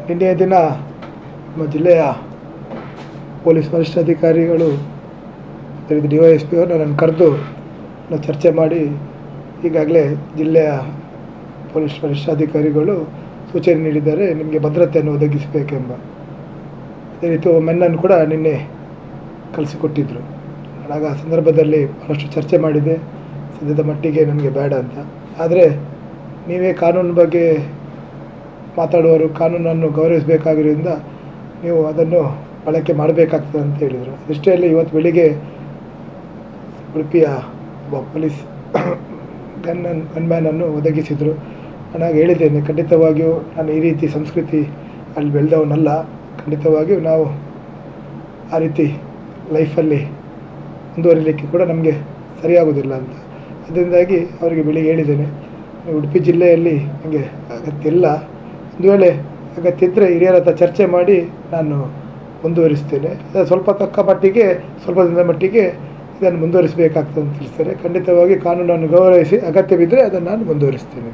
ನಿನ್ನೆಯ ದಿನ ನಮ್ಮ ಜಿಲ್ಲೆಯ ಪೊಲೀಸ್ ವರಿಷ್ಠಾಧಿಕಾರಿಗಳು DYSP ಅವರು ನನ್ನನ್ನು ಕರೆದು ಚರ್ಚೆ ಮಾಡಿ ಈಗಾಗಲೇ ಜಿಲ್ಲೆಯ ಪೊಲೀಸ್ ವರಿಷ್ಠಾಧಿಕಾರಿಗಳು ಸೂಚನೆ ನೀಡಿದ್ದಾರೆ, ನಿಮಗೆ ಭದ್ರತೆಯನ್ನು ಒದಗಿಸಬೇಕೆಂಬ. ಅದೇ ರೀತಿ ಮೆನ್ನನ್ನು ಕೂಡ ನಿನ್ನೆ ಕಳಿಸಿಕೊಟ್ಟಿದ್ದರು. ಆಗ ಆ ಸಂದರ್ಭದಲ್ಲಿ ಭಾಳಷ್ಟು ಚರ್ಚೆ ಮಾಡಿದೆ, ಸದ್ಯದ ಮಟ್ಟಿಗೆ ನನಗೆ ಬೇಡ ಅಂತ. ಆದರೆ ನೀವೇ ಕಾನೂನು ಬಗ್ಗೆ ಮಾತಾಡುವವರು, ಕಾನೂನನ್ನು ಗೌರವಿಸಬೇಕಾಗಿರೋದ್ರಿಂದ ನೀವು ಅದನ್ನು ಬಳಕೆ ಮಾಡಬೇಕಾಗ್ತದೆ ಅಂತ ಹೇಳಿದರು. ಅದಷ್ಟೇ ಅಲ್ಲ, ಇವತ್ತು ಬೆಳಿಗ್ಗೆ ಉಡುಪಿಯ ಒಬ್ಬ ಪೊಲೀಸ್ ಗನ್ಮ್ಯಾನನ್ನು ಒದಗಿಸಿದರು. ನಾನು ಹೇಳಿದ್ದೇನೆ, ಖಂಡಿತವಾಗಿಯೂ ನಾನು ಈ ರೀತಿ ಸಂಸ್ಕೃತಿ ಅಲ್ಲಿ ಬೆಳೆದವನಲ್ಲ, ಖಂಡಿತವಾಗಿಯೂ ನಾವು ಆ ರೀತಿ ಲೈಫಲ್ಲಿ ಮುಂದುವರಿಲಿಕ್ಕೆ ಕೂಡ ನಮಗೆ ಸರಿಯಾಗೋದಿಲ್ಲ ಅಂತ. ಅದರಿಂದಾಗಿ ಅವರಿಗೆ ಬೆಳಿಗ್ಗೆ ಹೇಳಿದ್ದೇನೆ, ಉಡುಪಿ ಜಿಲ್ಲೆಯಲ್ಲಿ ನನಗೆ ಅಗತ್ಯ ಇಲ್ಲ, ಒಂದು ವೇಳೆ ಅಗತ್ಯ ಇದ್ದರೆ ಹಿರಿಯರ ಹತ್ರ ಚರ್ಚೆ ಮಾಡಿ ನಾನು ಮುಂದುವರಿಸ್ತೇನೆ. ಸ್ವಲ್ಪ ದಿನದ ಮಟ್ಟಿಗೆ ಇದನ್ನು ಮುಂದುವರಿಸಬೇಕಾಗ್ತದೆ ಅಂತ ತಿಳಿಸ್ತಾರೆ. ಖಂಡಿತವಾಗಿ ಕಾನೂನನ್ನು ಗೌರವಿಸಿ ಅಗತ್ಯವಿದ್ದರೆ ಅದನ್ನು ನಾನು ಮುಂದುವರಿಸ್ತೇನೆ.